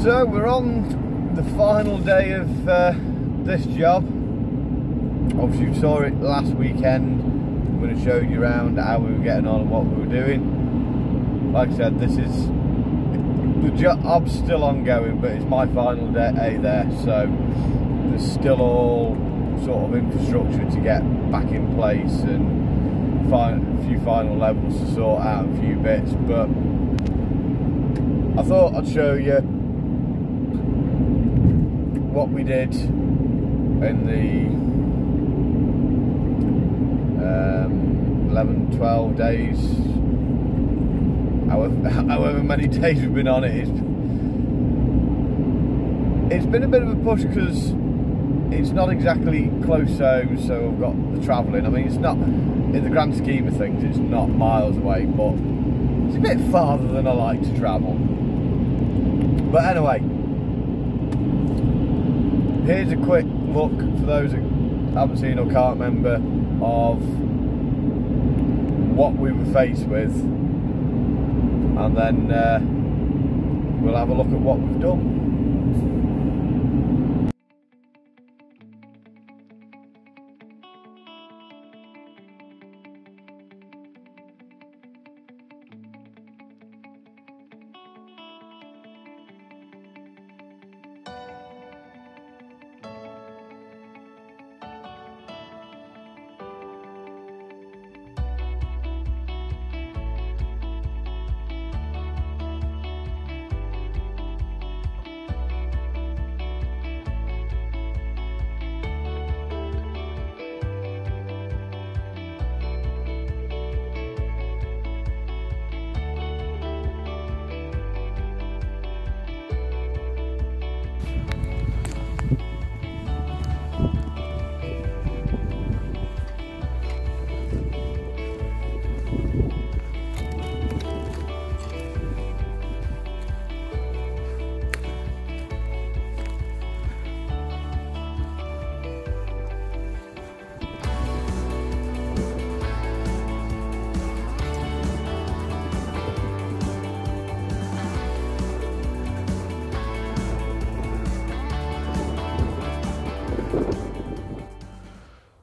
So we're on the final day of this job. Obviously you saw it last weekend when I showed you around how we were getting on and what we were doing. Like I said, this is the job's still ongoing, but it's my final day there, so there's still all sort of infrastructure to get back in place and a few final levels to sort out, a few bits. But I thought I'd show you what we did in the 11, 12 days, however many days we've been on it. It's been a bit of a push because it's not exactly close home, so I've got the travelling. I mean, it's not, in the grand scheme of things, it's not miles away, but it's a bit farther than I like to travel. But anyway, here's a quick look for those who haven't seen or can't remember of what we were faced with, and then we'll have a look at what we've done.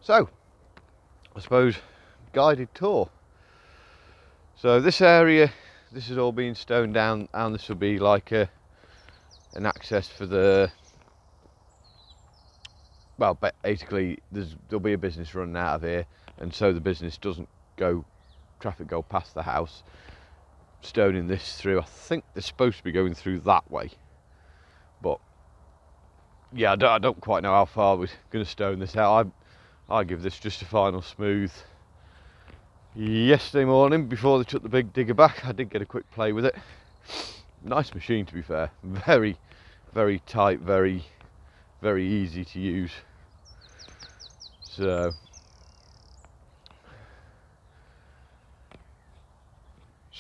So, I suppose, guided tour. So this area, this has all been stoned down, and this will be like an access for the, well, basically there'll be a business running out of here, and so the business doesn't traffic go past the house. Stoning this through, I think they're supposed to be going through that way, but yeah, I don't quite know how far we're going to stone this out. I give this just a final smooth. Yesterday morning, before they took the big digger back, I did get a quick play with it. Nice machine, to be fair. Very, very tight, very, very easy to use. So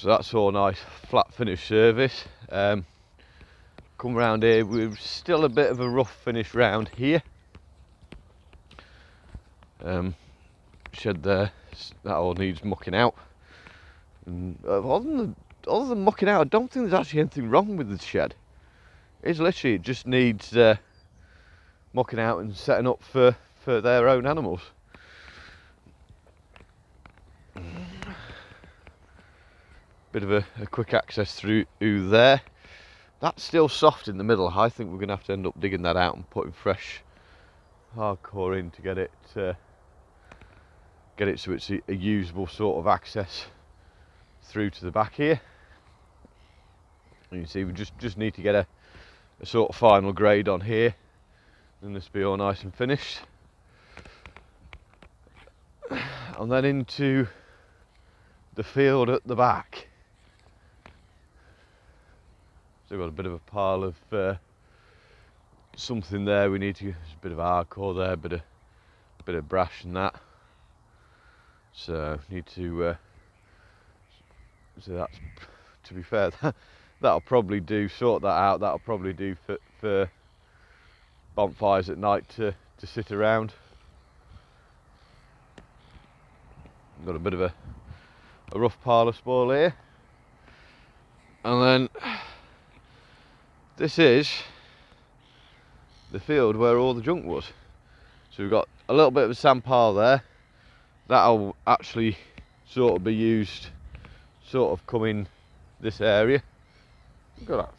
that's all nice, flat finish surface. Come round here, we're still a bit of a rough finish round here. Shed there, that all needs mucking out. And other than mucking out, I don't think there's actually anything wrong with the shed. It's literally, it just needs mucking out and setting up for their own animals. Bit of a quick access through there. That's still soft in the middle. I think we're going to have to end up digging that out and putting fresh hardcore in to get it so it's a usable sort of access through to the back here. You can see we just need to get a sort of final grade on here, and this will be all nice and finished. And then into the field at the back. So we've got a bit of a pile of something there. We need to, there's a bit of hardcore there, a bit of brash and that. So need to. So that's, to be fair, that'll probably do. Sort that out. That'll probably do for bonfires at night to sit around. Got a bit of a rough pile of spoil here, and then this is the field where all the junk was. So we've got a little bit of a sand pile there. That'll actually sort of be used, sort of come in this area. Look at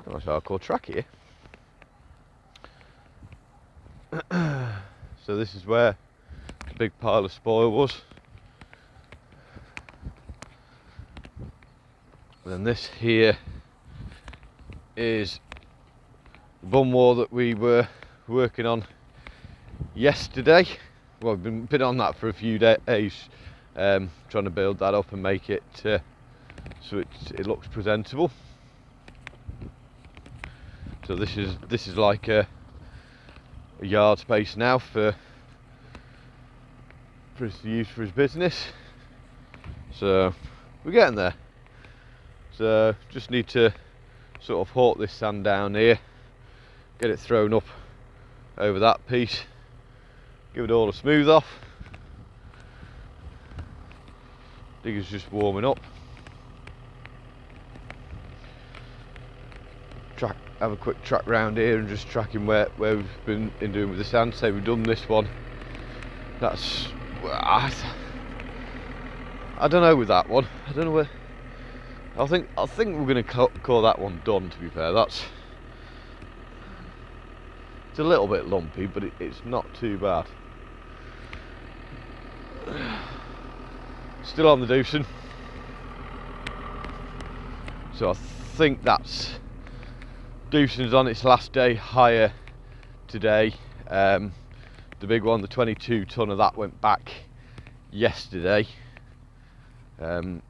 that. Nice hardcore track here. So this is where the big pile of spoil was. And then this here is the bun wall that we were working on yesterday. Well, we've been on that for a few days, trying to build that up and make it so it looks presentable. So this is like a yard space now for us to use for his business. So we're getting there. So just need to sort of hawk this sand down here, get it thrown up over that piece, give it all a smooth off. Digger's just warming up. Have a quick track round here and just tracking where we've been doing with the sand. Say we've done this one. That's, I don't know with that one. I don't know where. I think we're going to call that one done. To be fair, it's a little bit lumpy, but it's not too bad. Still on the Doosan. So I think that's Doosan's on its last day hire today. The big one, the 22 tonne of that went back yesterday. And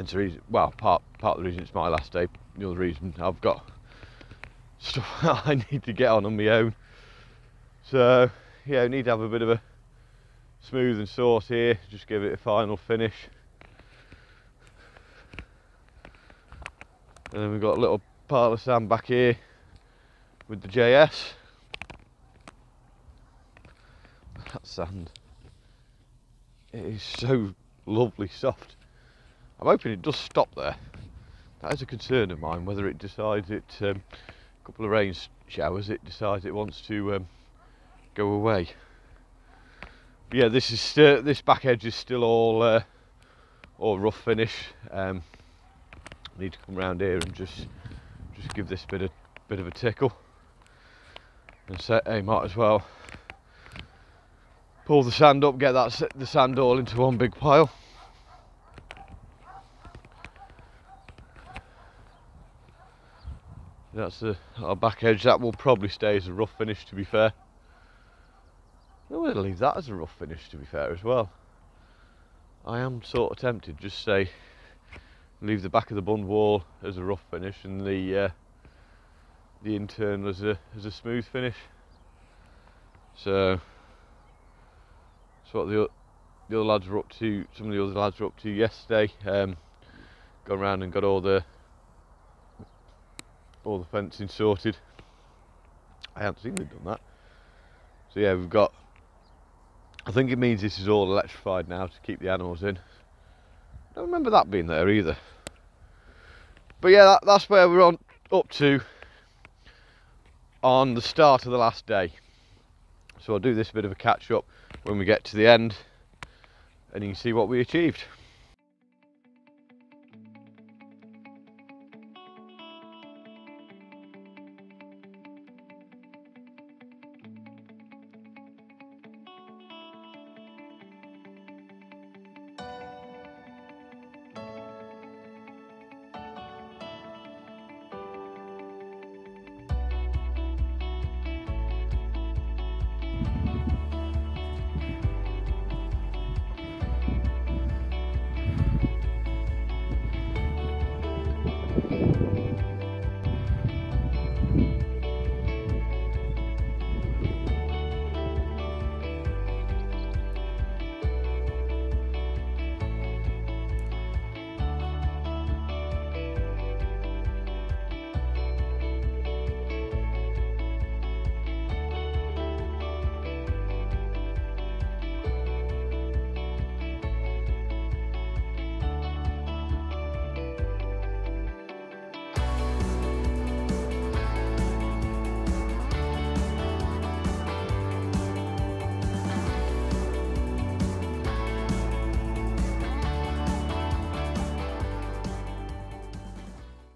so, well, part of the reason it's my last day, the other reason I've got stuff I need to get on my own. So yeah, we need to have a bit of a smooth and sort here, just give it a final finish. And then we've got a little pile of sand back here with the JS. That sand, it is so lovely soft. I'm hoping it does stop there. That is a concern of mine, whether it decides a couple of rain showers, it decides it wants to go away. But yeah, this back edge is still all rough finish. Need to come around here and just give this bit of a tickle, and might as well pull the sand up, get the sand all into one big pile. That's our back edge. That will probably stay as a rough finish, to be fair. I'm going to leave that as a rough finish, to be fair, as well. I am sort of tempted, just say leave the back of the bund wall as a rough finish and the internal as a smooth finish. So that's what the other lads were up to. Some of the other lads were up to yesterday. Gone around and got all the fencing sorted. I haven't seen they've done that. So yeah, we've got, I think it means this is all electrified now to keep the animals in. I don't remember that being there either. But yeah, that's where we're up to on the start of the last day. So I'll do this bit of a catch up when we get to the end and you can see what we achieved.